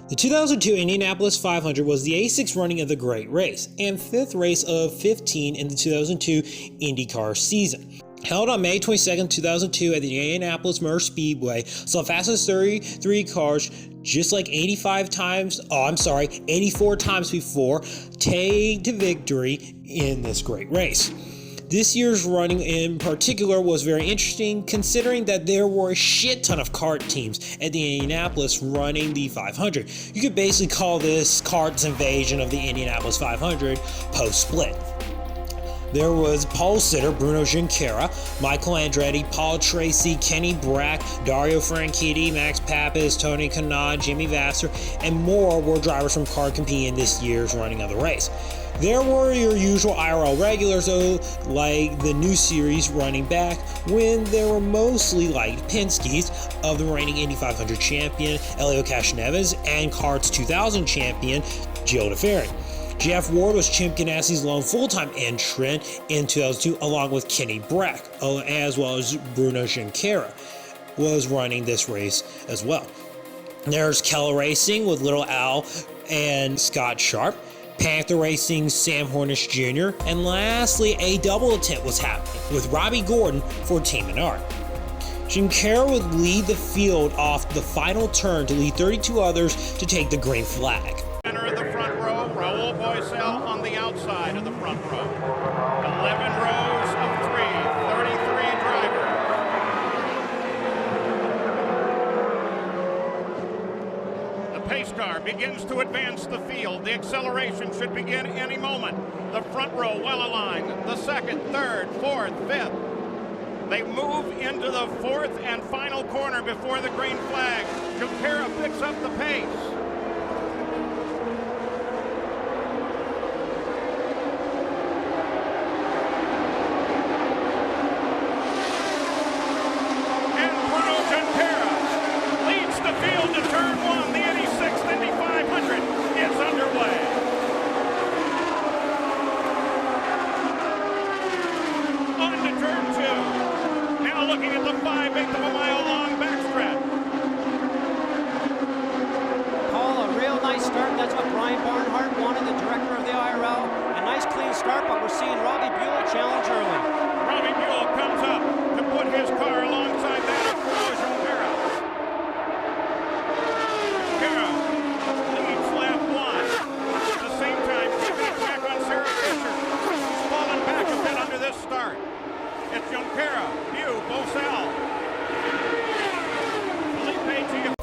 The 2002 Indianapolis 500 was the 86th running of the Great Race and 5th race of 15 in the 2002 Indycar season. Held on May 22, 2002 at the Indianapolis Motor Speedway, saw fastest 33 cars just like 84 times before take to victory in this great race. This year's running in particular was very interesting, considering that there were a shit ton of kart teams at the Indianapolis running the 500. You could basically call this kart's invasion of the Indianapolis 500 post-split. There was pole sitter Bruno Junqueira, Michael Andretti, Paul Tracy, Kenny Brack, Dario Franchitti, Max Pappas, Tony Kanaan, Jimmy Vasser, and more were drivers from kart competing in this year's running of the race. There were your usual IRL regulars though, like the new series running back, when there were mostly like Penske's of the reigning Indy 500 champion Elio Castroneves and Kart's 2000 champion Gilles de Ferry. Jeff Ward was Chip Ganassi's lone full-time entrant in 2002, along with Kenny Brack, as well as Bruno Junqueira was running this race as well. There's Keller Racing with Little Al and Scott Sharp, Panther Racing's Sam Hornish Jr., and lastly, a double attempt was happening with Robbie Gordon for Team Menard. Junqueira would lead the field off the final turn to lead 32 others to take the green flag. Center of the front row, Raul Boisel on the outside of the front row. 11 rows of 33 drivers. The pace car begins to advance the field. The acceleration should begin any moment. The front row well aligned. The second, third, fourth, fifth. They move into the fourth and final corner before the green flag. Junqueira picks up the pace.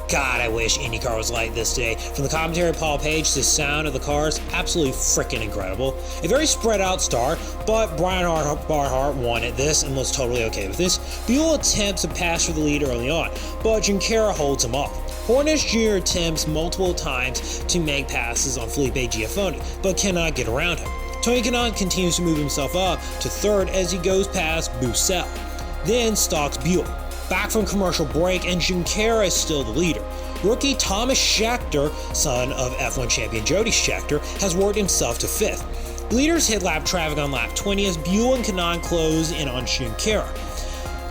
God, I wish IndyCar was like this today. From the commentary Paul Page to the sound of the cars, absolutely freaking incredible. A very spread out start, but Brian Barnhart wanted this and was totally okay with this. Buell attempts to pass for the lead early on, but Junqueira holds him off. Hornish Jr. attempts multiple times to make passes on Felipe Giafoni, but cannot get around him. Tony Kanaan continues to move himself up to third as he goes past Boussaint, then stalks Buell. Back from commercial break, and Junqueira is still the leader. Rookie Thomas Scheckter, son of F1 champion Jody Scheckter, has worked himself to fifth. Leaders hit lap traffic on lap 20 as Buell and Kanaan close in on Junqueira.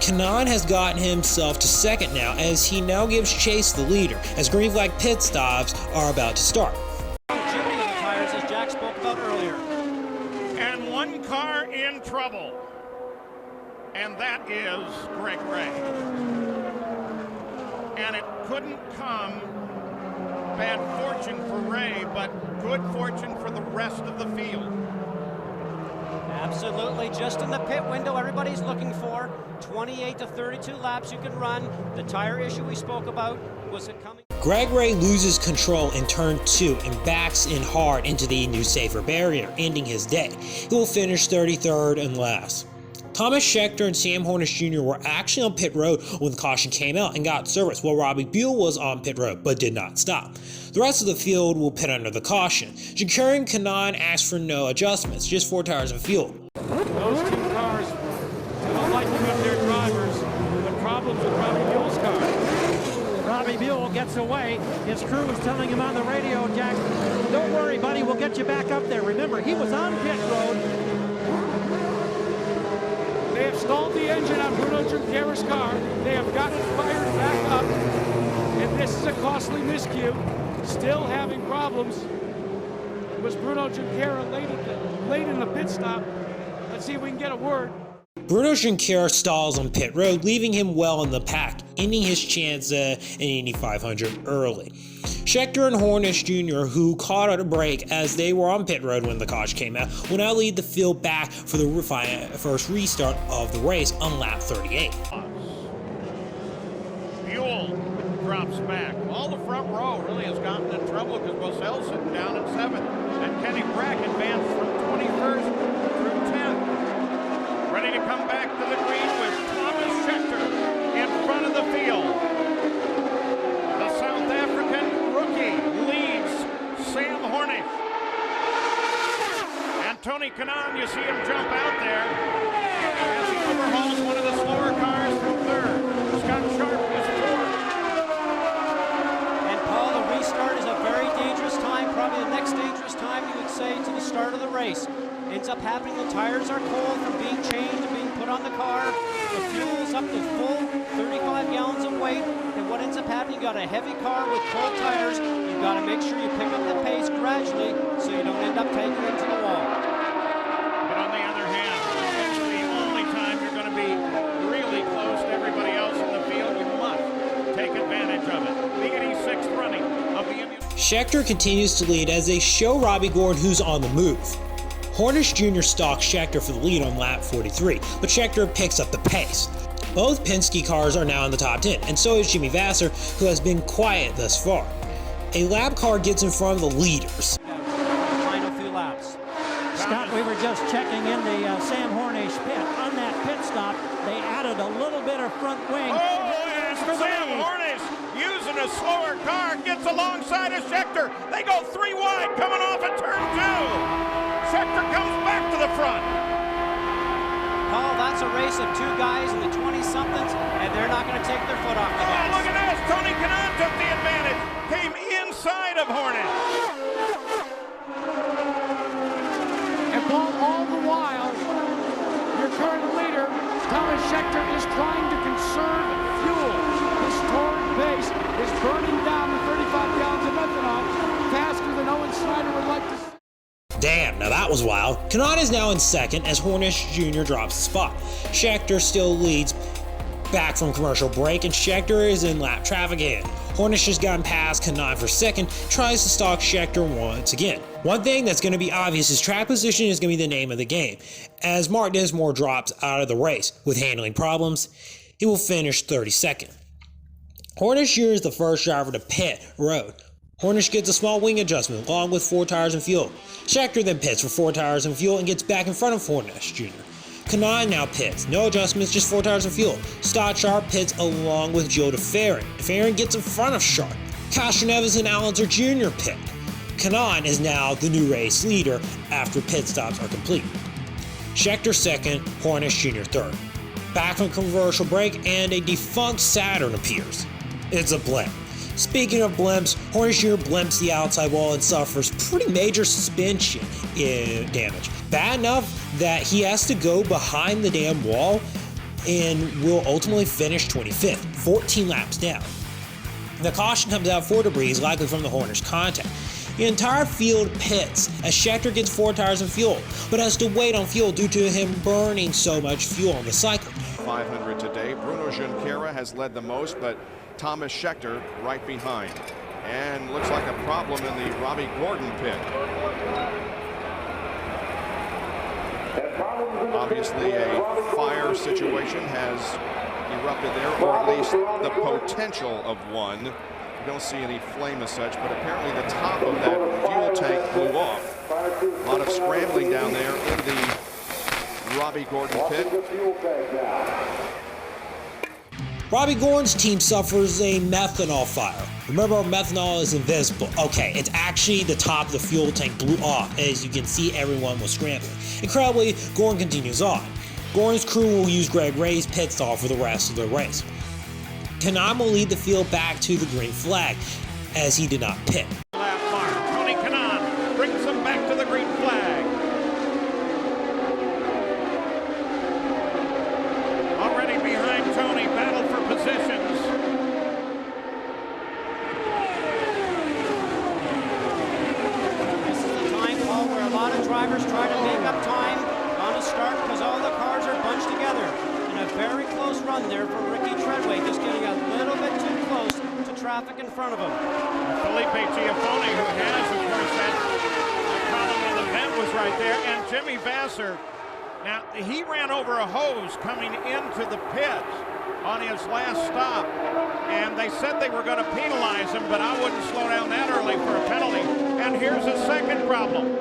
Kanaan has gotten himself to second now as he now gives chase to the leader as green flag pit stops are about to start. Jimmy retires as Jack spoke about earlier. And one car in trouble. And that is Greg Ray. And it couldn't come bad fortune for Ray, but good fortune for the rest of the field. Absolutely, just in the pit window everybody's looking for. 28 to 32 laps you can run. The tire issue we spoke about, was it coming? Greg Ray loses control in turn 2 and backs in hard into the new safer barrier, ending his day. He will finish 33rd and last. Thomas Scheckter and Sam Hornish Jr. were actually on pit road when the caution came out and got service, while Robbie Buell was on pit road but did not stop. The rest of the field will pit under the caution. Junqueira and Kanaan asked for no adjustments, just 4 tires of fuel. Those two cars don't like to cut their drivers, but problems with Robbie Buell's car. Robbie Buell gets away. His crew is telling him on the radio, Jack, don't worry, buddy, we'll get you back up there. Remember, he was on pit road. They have stalled the engine on Bruno Junqueira's car. They have gotten it fired back up. And this is a costly miscue. Still having problems was Bruno Junqueira late in the pit stop. Let's see if we can get a word. Bruno Junqueira stalls on pit road, leaving him well in the pack, ending his chance in Indy 500 early. Scheckter and Hornish Jr., who caught a break as they were on pit road when the caution came out, will now lead the field back for the first restart of the race on lap 38. Buell drops back. All the front row really has gotten in trouble because Bosel's sitting down at 7th. And Kenny Brack advanced from 21st through 10th. Ready to come back to the green with Thomas Scheckter in front of the field. The South African rookie leads Sam Hornish. And Tony Kanaan, you see him jump out there as he overhauls one of the slower cars from 3rd. Scott Sharp was 4th. And Paul, the restart is a very dangerous time, probably the next dangerous time you would say to the start of the race. Ends up happening, the tires are cold from being changed and being put on the car. The fuel's up to full 35 gallons of weight. And what ends up happening, you got a heavy car with cold tires. You've got to make sure you pick up the pace gradually so you don't end up taking it to the wall. But on the other hand, it's the only time you're going to be really close to everybody else in the field. You must take advantage of it. The 86th running of the Indianapolis. Scheckter continues to lead as they show Robbie Gordon who's on the move. Hornish Jr. stalks Scheckter for the lead on lap 43, but Scheckter picks up the pace. Both Penske cars are now in the top 10, and so is Jimmy Vasser, who has been quiet thus far. A lap car gets in front of the leaders. Final few laps. Scott, we were just checking in the Sam Hornish pit. On that pit stop, they added a little bit of front wing. Oh, and Sam Hornish, using a slower car, gets alongside of Scheckter. They go 3 wide coming off at turn 2. Scheckter comes back to the front. Paul, that's a race of 2 guys in the 20-somethings, and they're not going to take their foot off the gas. Oh, look at this. Tony Kanaan took the advantage. Came inside of Hornish. And Paul, all the while, your current leader, Thomas Scheckter, is trying to conserve fuel. His torrid pace is burning down the 35 gallons of methanol faster than Owen Snyder would like to see. Damn, now that was wild. Kanaan is now in second as Hornish Jr. drops the spot. Scheckter still leads back from commercial break, and Scheckter is in lap traffic again. Hornish has gotten past Kanaan for second, tries to stalk Scheckter once again. One thing that's going to be obvious is track position is going to be the name of the game. As Mark Dismore drops out of the race with handling problems, he will finish 32nd. Hornish Jr. is the first driver to pit road. Hornish gets a small wing adjustment along with 4 tires and fuel. Scheckter then pits for 4 tires and fuel and gets back in front of Hornish Jr. Kanaan now pits, no adjustments, just 4 tires and fuel. Stott Sharp pits along with Joe DeFerrin. DeFerrin gets in front of Sharp. Castroneves and Allenser Jr. pit. Kanaan is now the new race leader after pit stops are complete. Scheckter second, Hornish Jr. third. Back from commercial break and a defunct Saturn appears. It's a blimp. Speaking of blimps, Hornish Jr. blimps the outside wall and suffers pretty major suspension damage. Bad enough that he has to go behind the damn wall and will ultimately finish 25th, 14 laps down. The caution comes out for debris, likely from the Hornish contact. The entire field pits as Scheckter gets 4 tires and fuel, but has to wait on fuel due to him burning so much fuel on the cycle. 500 today. Bruno Junqueira has led the most, but Thomas Scheckter right behind. And looks like a problem in the Robbie Gordon pit. Obviously a fire situation has erupted there, or at least the potential of one. We don't see any flame as such, but apparently the top of that fuel tank blew off. A lot of scrambling down there in the Robbie Gordon pit. Robbie Gordon's team suffers a methanol fire. Remember, methanol is invisible. Okay, it's actually the top of the fuel tank blew off. As you can see, everyone was scrambling. Incredibly, Gordon continues on. Gordon's crew will use Greg Ray's pit stall for the rest of the race. Kanaan will lead the field back to the green flag, as he did not pit. Lap mark. Tony Kanaan brings them back to the green flag. Already behind Tony, battle for positions. drivers try to make up time on a start because all the cars are bunched together. And a very close run there for Ricky Treadway, just getting a little bit too close to traffic in front of him. Felipe Giafone, who has, of course, that column of the vent was right there, and Jimmy Vasser. Now, he ran over a hose coming into the pits on his last stop, and they said they were going to penalize him, but I wouldn't slow down that early for a penalty. And here's a second problem.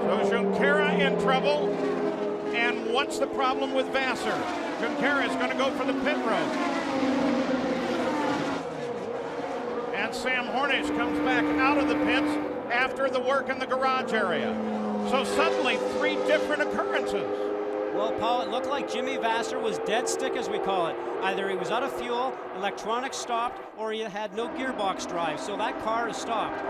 So Junqueira in trouble, and what's the problem with Vasser? Junqueira is going to go for the pit road. And Sam Hornish comes back out of the pits after the work in the garage area. So suddenly, 3 different occurrences. Well, Paul, it looked like Jimmy Vasser was dead stick, as we call it. Either he was out of fuel, electronics stopped, or he had no gearbox drive, so that car is stopped.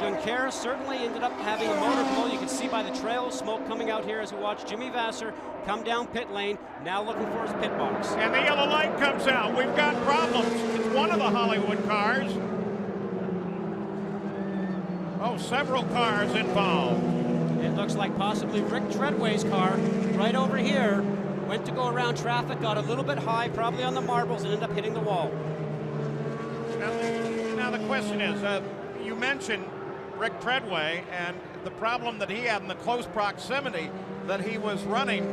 Junqueira certainly ended up having a motor blow. You can see by the trail of smoke coming out here as we watch Jimmy Vasser come down pit lane, now looking for his pit box. And the yellow light comes out. We've got problems. It's one of the Hollywood cars. Oh, several cars involved. It looks like possibly Rick Treadway's car right over here went to go around traffic, got a little bit high, probably on the marbles, and ended up hitting the wall. Now the question is, you mentioned Rick Treadway and the problem that he had in the close proximity that he was running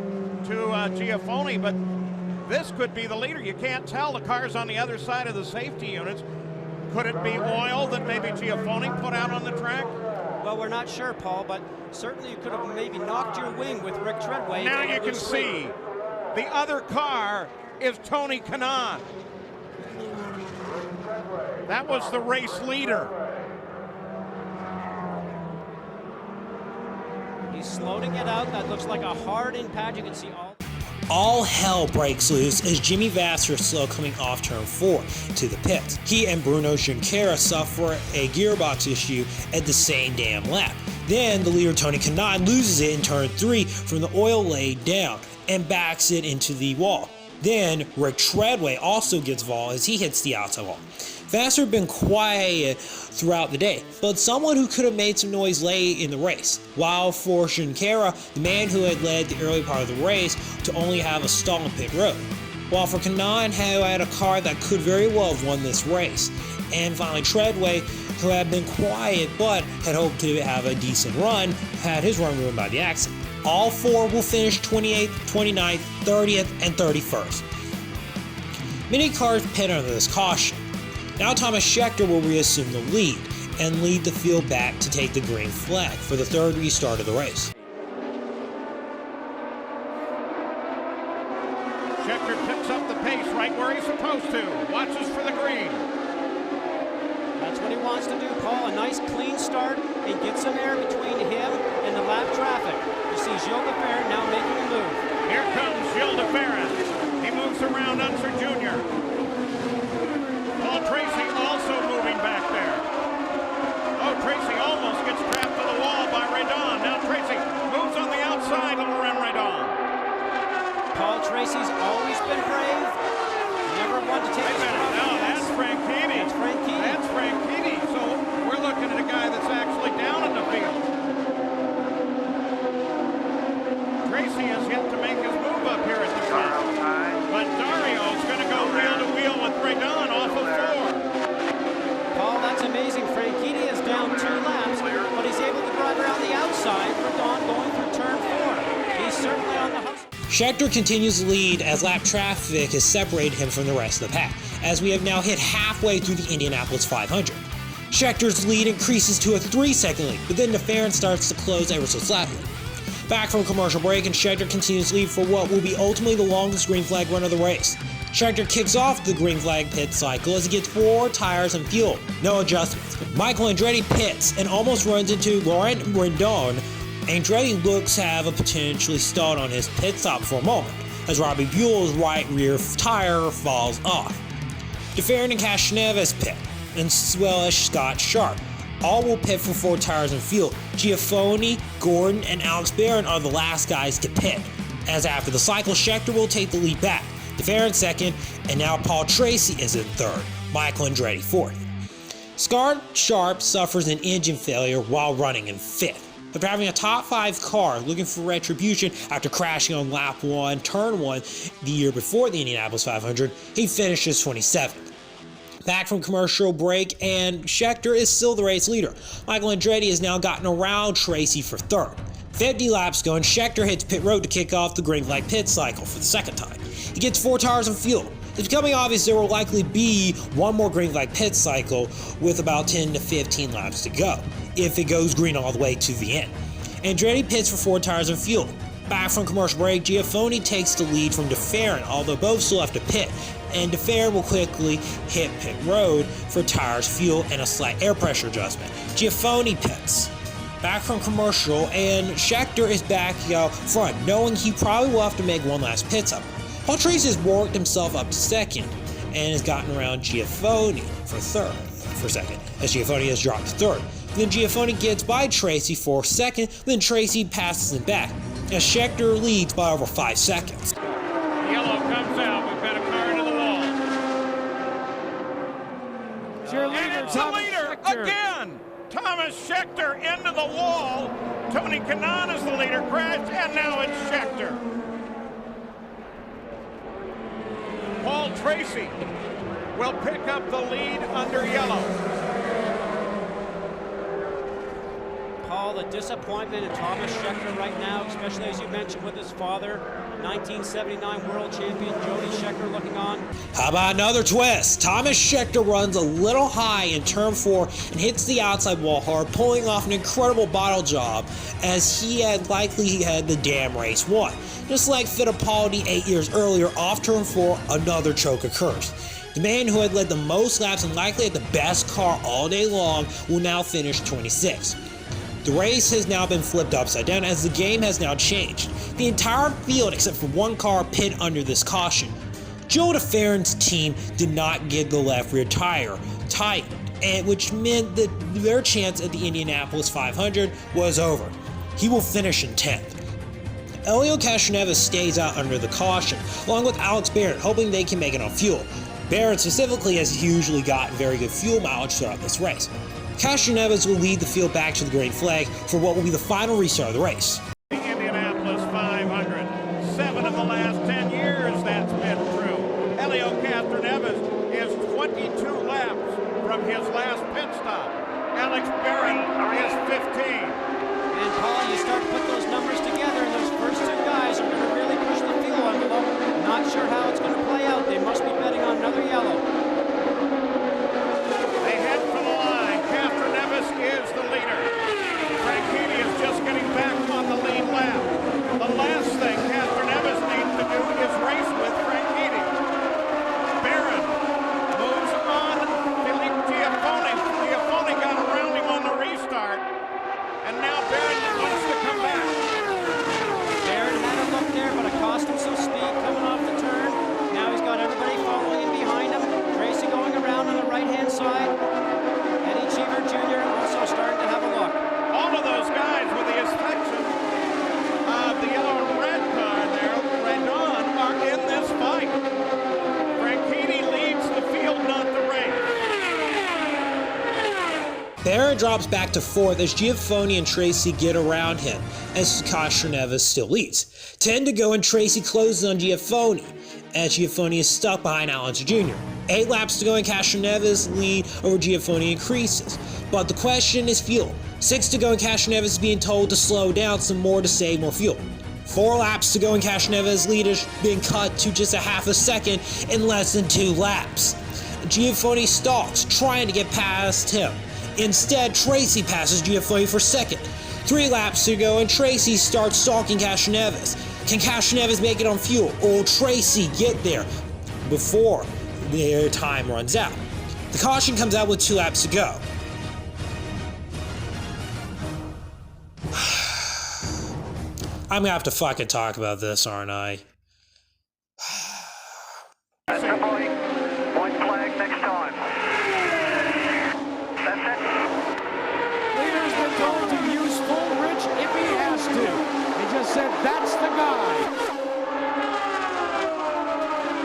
to Giafone, but this could be the leader. You can't tell. The car's on the other side of the safety units. Could it be oil that maybe Giafone put out on the track? Well, we're not sure, Paul, but certainly you could have maybe knocked your wing with Rick Treadway. Now you can see the other car is Tony Kanaan. That was the race leader. He's slow to get out. That looks like a hard in pad. You can see all hell breaks loose as Jimmy Vasser is slow coming off turn 4 to the pits. He and Bruno Junqueira suffer a gearbox issue at the same damn lap. Then the leader Tony Kanaan loses it in turn 3 from the oil laid down and backs it into the wall. Then Rick Treadway also gets involved as he hits the outside wall. Vasser had been quiet throughout the day, but someone who could have made some noise late in the race. While for Junqueira, the man who had led the early part of the race, to only have a stall on pit road. While for Kanaan, who had a car that could very well have won this race. And finally Treadway, who had been quiet but had hoped to have a decent run, had his run ruined by the accident. All 4 will finish 28th, 29th, 30th, and 31st. Many cars pit under this caution. Now Thomas Scheckter will reassume the lead and lead the field back to take the green flag for the 3rd restart of the race. Scheckter picks up the pace right where he's supposed to. Watches for the green. That's what he wants to do, Paul. A nice clean start and get some air between him and the lap traffic. You see Gilles de Ferran now making a move. Here comes Gilles de Ferran. He moves around Unser Jr. Paul Tracy also moving back there. Oh, Tracy almost gets trapped to the wall by Redon. Now Tracy moves on the outside of Laurent Redon. Paul Tracy's always been brave. Never one to take his problem. No, that's Franchitti. That's Franchitti. That's Franchitti. So we're looking at a guy that's actually down in the field. Tracy has yet to make his move up here at the front. But Dario's going to go wheel to wheel with Redon off of 4. Paul, that's amazing. Franchitti is down 2 laps, but he's able to drive around the outside. Redon going through turn 4. He's certainly on the hustle. Scheckter continues to lead as lap traffic has separated him from the rest of the pack, as we have now hit halfway through the Indianapolis 500. Scheckter's lead increases to a 3-second lead, but then de Ferran starts to close ever so slightly. Back from commercial break, and Scheckter continues to lead for what will be ultimately the longest green flag run of the race. Scheckter kicks off the green flag pit cycle as he gets 4 tires and fuel. No adjustments. Michael Andretti pits and almost runs into Laurent Redon. Andretti looks to have a potentially stalled on his pit stop for a moment, as Robbie Buell's right rear tire falls off. de Ferran and Castroneves pit, as well as Scott Sharp. All will pit for 4 tires and fuel. Giafone, Gordon, and Alex Barron are the last guys to pit, as after the cycle, Scheckter will take the lead back. de Ferran second, and now Paul Tracy is in 3rd, Michael Andretti 4th. Scar Sharp suffers an engine failure while running in 5th. After having a top 5 car looking for retribution after crashing on lap 1, turn 1 the year before the Indianapolis 500, he finishes 27th. Back from commercial break, and Scheckter is still the race leader. Michael Andretti has now gotten around Tracy for 3rd. 50 laps ago, and Scheckter hits pit road to kick off the green flag pit cycle for the 2nd time. He gets 4 tires of fuel. It's becoming obvious there will likely be one more green flag pit cycle with about 10 to 15 laps to go, if it goes green all the way to the end. Andretti pits for 4 tires of fuel. Back from commercial break, Giafoni takes the lead from DeFerrin, although both still have to pit, and DeFerrin will quickly hit pit road for tires, fuel, and a slight air pressure adjustment. Giafoni pits. Back from commercial, and Scheckter is back out front, knowing he probably will have to make one last pit stop. Paul Tracy has worked himself up to 2nd and has gotten around Giafoni for 2nd, as Giafoni has dropped to 3rd. Then Giafoni gets by Tracy for 2nd, then Tracy passes him back, as Scheckter leads by over 5 seconds. Yellow comes out. We've got a car into the wall. It's your leader, And it's the Thomas leader Scheckter. again. Thomas Scheckter into the wall. Tony Kanaan is the leader, crashed, and now it's Scheckter. Paul Tracy will pick up the lead under yellow. Paul, the disappointment in Thomas Scheckter right now, especially as you mentioned with his father, 1979 world champion Jody Scheckter looking on. How about another twist? Thomas Scheckter runs a little high in turn 4 and hits the outside wall hard, pulling off an incredible bottle job, as he had likely had the damn race won. Just like Fittipaldi 8 years earlier, off turn 4, another choke occurs. The man who had led the most laps and likely had the best car all day long will now finish 26th. The race has now been flipped upside down, as the game has now changed. The entire field, except for one car, pit under this caution. Joe DeFerrin's team did not get the left rear tire tightened, which meant that their chance at the Indianapolis 500 was over. He will finish in 10th. Elio Castroneves stays out under the caution, along with Alex Barrett, hoping they can make it on fuel. Barrett specifically has usually gotten very good fuel mileage throughout this race. Castroneves will lead the field back to the green flag for what will be the final restart of the race. The Indianapolis 500. 7 of the last 10 years that's been true. Elio Castroneves is 22 laps from his last pit stop. Alex Barrett is 15. And Paul, you start to put those numbers together, and those first 2 guys are going to really push the fuel envelope. Not sure how it's going to play out. They must be betting on another yellow. They head for the line. Castroneves is the leader. Franchitti is just getting back on the lead lap. The last thing Castroneves needs to do is race with Franchitti. Barron moves on. Philippe Giafoni. Giafoni got around him on the restart. And now Barron wants to come back. Barron had a look there, but it cost him some speed coming off the turn. Now he's got everybody following in behind him. Tracy going around on the right-hand side. Eddie Cheever Jr. also starting to have a look. All of those guys, with the exception of the yellow and red car there, red on, are in this fight. Franchitti leads the field, not the race. Barrett drops back to 4th as Giafoni and Tracy get around him, as Castroneves still leads. 10 to go, and Tracy closes on Giafoni, as Giafoni is stuck behind Alex Jr. 8 laps to go, and Castroneves' lead over Giafoni increases. But the question is fuel. 6 to go, and Castroneves is being told to slow down some more to save more fuel. 4 laps to go, and Castroneves' lead has been cut to just a half a second in less than 2 laps. Giafoni stalks, trying to get past him. Instead, Tracy passes Giafoni for 2nd. 3 laps to go, and Tracy starts stalking Castroneves. Can Castroneves make it on fuel, or will Tracy get there before their time runs out? The caution comes out with 2 laps to go. I'm gonna have to fucking talk about this, aren't I? One flag next time. That's it. Leader's been told to use full rich if he has to. He just said, that's the guy.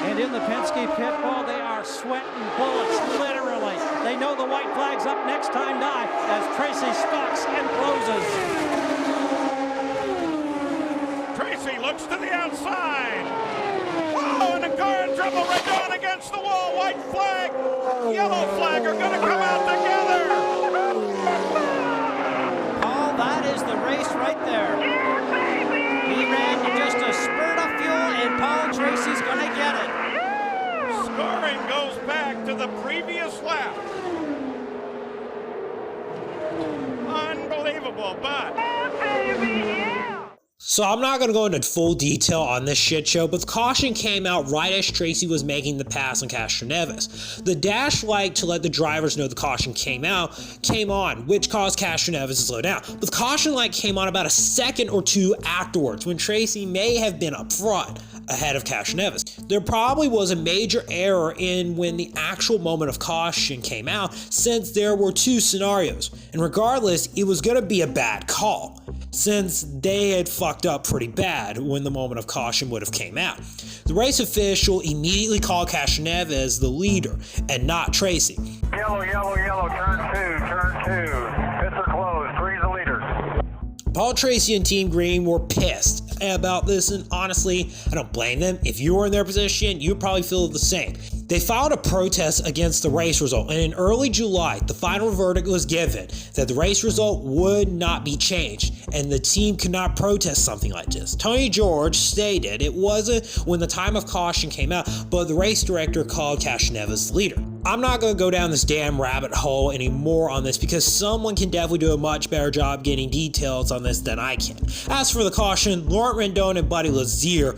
And in the Penske pit, Paul, they are sweating bullets, literally. They know the white flag's up next time die as Tracy stalks and closes. Tracy looks to the outside. Oh, and the car in trouble. Rendon against the wall. White flag, yellow flag are going to come out together. Oh, that is the race right there. He ran just a spurt of fuel, and Paul Tracy's going to get it. Scoring goes back to the previous lap. Unbelievable, but... So I'm not going to go into full detail on this shit show, but the caution came out right as Tracy was making the pass on Castroneves. The dash light to let the drivers know the caution came on, which caused Castroneves to slow down. But the caution light came on about a second or two afterwards, when Tracy may have been up front ahead of Castroneves. There probably was a major error in when the actual moment of caution came out, since there were two scenarios, and regardless, it was going to be a bad call, since they had fucked up pretty bad when the moment of caution would have came out. The race official immediately called Castroneves the leader and not Tracy. Yellow, yellow, yellow, turn two. Pits are closed, three's the leader. Paul Tracy and Team Green were pissed about this, and honestly, I don't blame them. If you were in their position, you'd probably feel the same. They filed a protest against the race result, and in early July, the final verdict was given that the race result would not be changed, and the team could not protest something like this. Tony George stated it wasn't when the time of caution came out, but the race director called Castroneves the leader. I'm not going to go down this damn rabbit hole anymore on this, because someone can definitely do a much better job getting details on this than I can. As for the caution, Laurent Rendon and Buddy Lazier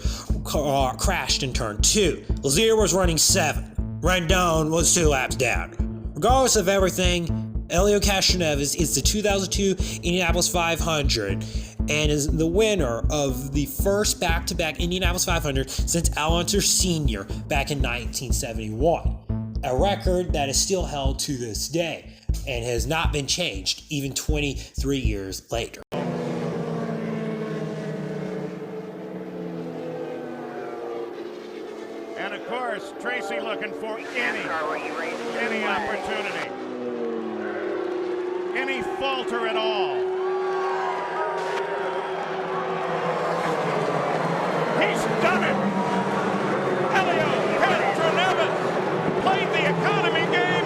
crashed in turn 2. Lazier was running 7. Rendon was 2 laps down. Regardless of everything, Helio Castroneves is the 2002 Indianapolis 500 and is the winner of the first back-to-back Indianapolis 500 since Al Unser Sr. back in 1971. A record that is still held to this day and has not been changed even 23 years later. And of course, Tracy looking for any opportunity, any falter at all. He's done it! Helio Castroneves played the economy game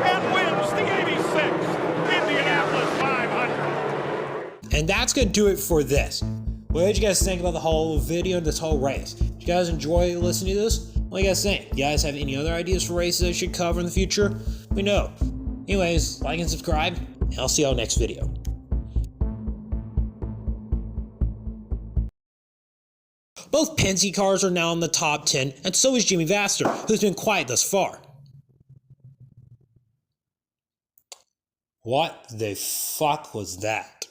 and wins the 86th Indianapolis 500. And that's going to do it for this. What did you guys think about the whole video and this whole race? Did you guys enjoy listening to this? What do you guys think? You guys have any other ideas for races I should cover in the future? Let me know. Anyways, like and subscribe, and I'll see y'all next video. Both Penske cars are now in the top 10, and so is Jimmy Vasser, who's been quiet thus far. What the fuck was that?